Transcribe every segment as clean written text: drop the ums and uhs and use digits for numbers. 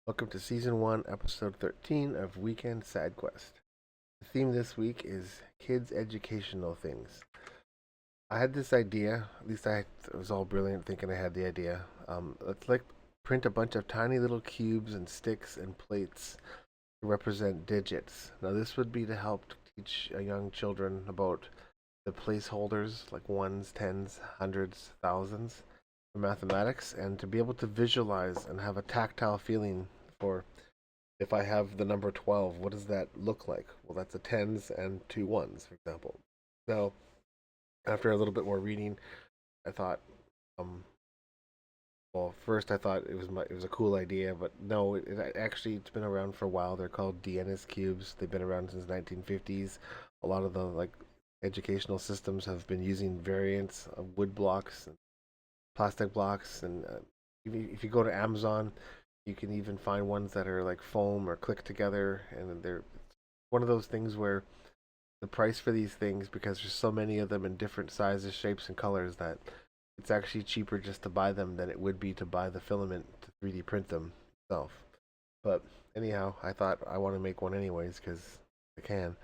Welcome to Season 1, Episode 13 of Weekend Side Quest. The theme this week is kids' educational things. I had this idea, at least I was all brilliant thinking I had the idea. Let's print a bunch of tiny little cubes and sticks and plates to represent digits. Now, this would be to help teach young children about the placeholders like ones, tens, hundreds, thousands for mathematics, and to be able to visualize and have a tactile feeling for if I have the number 12, what does that look like? Well, that's a tens and two ones, for example. Now, after a little bit more reading, I thought, um, well, first I thought it was a cool idea, but no, it's been around for a while. They're called DNS cubes. They've been around since 1950s. A lot of the educational systems have been using variants of wood blocks and plastic blocks, and if you go to Amazon, you can even find ones that are like foam or click together, and they're one of those things where the price for these things, because there's so many of them in different sizes, shapes, and colors, that it's actually cheaper just to buy them than it would be to buy the filament to 3D print them yourself. But anyhow, I thought I want to make one anyways because I can.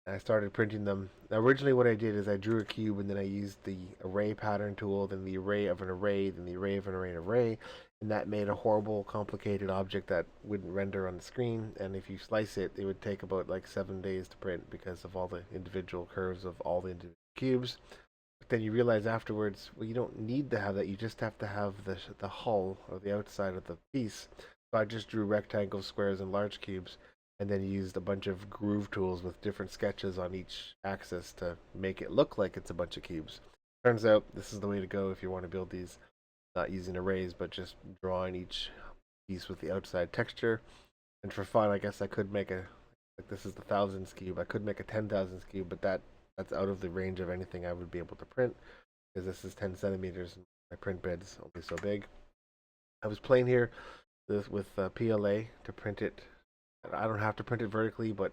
I started printing them. Now, originally, what I did is I drew a cube and then I used the array pattern tool, then the array of an array, then the array of an array and array, and that made a horrible, complicated object that wouldn't render on the screen. And if you slice it, it would take about like 7 days to print because of all the individual curves of all the individual cubes. But then you realize afterwards, well, you don't need to have that. You just have to have the hull or the outside of the piece. So I just drew rectangles, squares, and large cubes and then used a bunch of groove tools with different sketches on each axis to make it look like it's a bunch of cubes. Turns out this is the way to go if you want to build these, not using arrays, but just drawing each piece with the outside texture. And for fun, I guess I could make like this is the thousands cube. I could make a 10,000s cube, but that's out of the range of anything I would be able to print because this is 10 centimeters and my print bed's only so big. I was playing here with PLA to print it. I don't have to print it vertically, but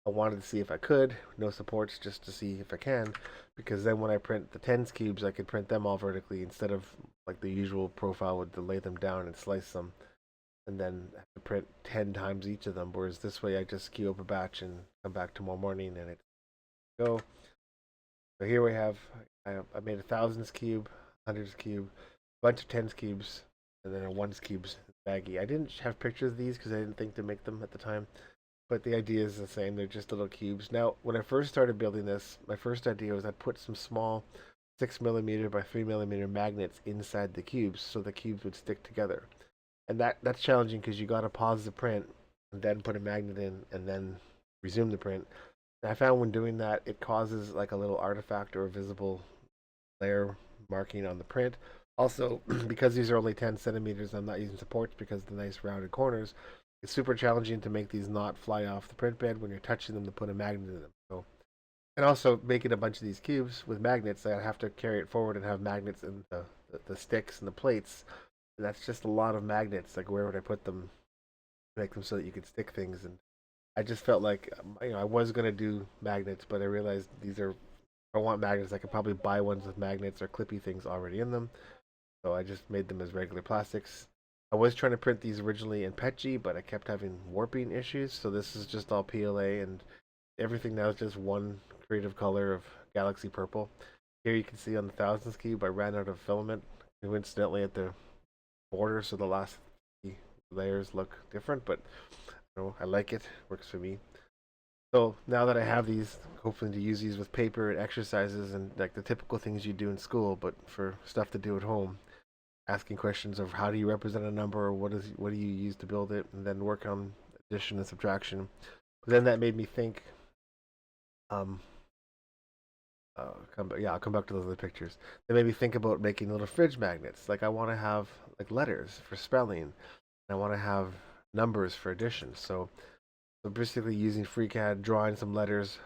I wanted to see if I could. No supports, just to see if I can, because then when I print the tens cubes, I could print them all vertically instead of like the usual profile would to lay them down and slice them, and then have to print 10 times each of them. Whereas this way, I just queue up a batch and come back tomorrow morning and it go. So here we have I made a thousands cube, hundreds cube, bunch of tens cubes, and then a ones cubes baggie. I didn't have pictures of these because I didn't think to make them at the time, but the idea is the same. They're just little cubes. Now, when I first started building this, my first idea was I'd put some small 6 millimeter by 3 millimeter magnets inside the cubes so the cubes would stick together. And that's challenging because you got to pause the print and then put a magnet in and then resume the print. And I found when doing that, it causes like a little artifact or a visible layer marking on the print. Also, because these are only 10 centimeters, I'm not using supports because of the nice rounded corners. It's super challenging to make these not fly off the print bed when you're touching them to put a magnet in them. So, and also making a bunch of these cubes with magnets, I have to carry it forward and have magnets in the sticks and the plates. And that's just a lot of magnets. Like where would I put them? Make them so that you could stick things. And I just felt like I was gonna do magnets, but I realized these are. If I want magnets, I could probably buy ones with magnets or clippy things already in them. So I just made them as regular plastics. I was trying to print these originally in PETG, but I kept having warping issues. So this is just all PLA, and everything now is just one creative color of galaxy purple. Here you can see on the thousands cube, I ran out of filament coincidentally at the border, so the last layers look different, but I like it. Works for me. So now that I have these, hopefully to use these with paper and exercises and like the typical things you do in school, but for stuff to do at home, asking questions of how do you represent a number, or what do you use to build it, and then work on addition and subtraction. But then that made me think. Um, I'll come back to those other pictures. They made me think about making little fridge magnets. Like I want to have like letters for spelling, and I want to have numbers for addition. So basically using FreeCAD, drawing some letters,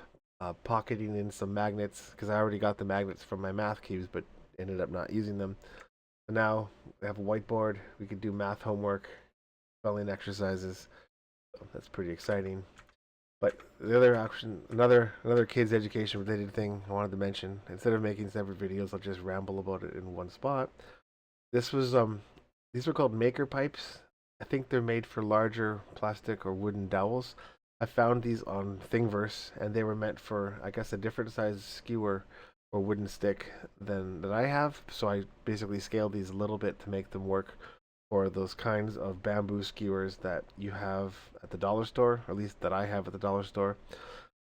pocketing in some magnets because I already got the magnets from my math cubes, but ended up not using them. So now we have a whiteboard. We can do math homework, spelling exercises. So that's pretty exciting. But the other option, another kids education related thing I wanted to mention. Instead of making separate videos, I'll just ramble about it in one spot. This was these were called maker pipes. I think they're made for larger plastic or wooden dowels. I found these on Thingiverse, and they were meant for, I guess, a different size skewer or wooden stick than that I have. So I basically scaled these a little bit to make them work for those kinds of bamboo skewers that you have at the dollar store, or at least that I have at the dollar store.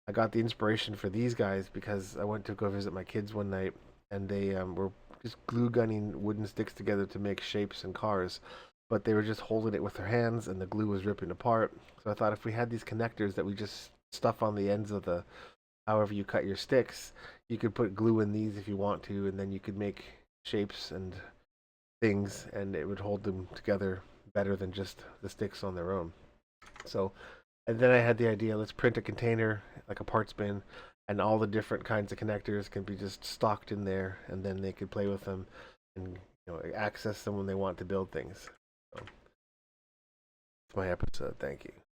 I got the inspiration for these guys because I went to go visit my kids one night, and they were just glue gunning wooden sticks together to make shapes and cars, but they were just holding it with their hands, and the glue was ripping apart. So I thought if we had these connectors that we just stuff on the ends of the however you cut your sticks, you could put glue in these if you want to, and then you could make shapes and things, and it would hold them together better than just the sticks on their own. So, and then I had the idea, let's print a container, like a parts bin, and all the different kinds of connectors can be just stocked in there, and then they could play with them and access them when they want to build things. So, that's my episode. Thank you.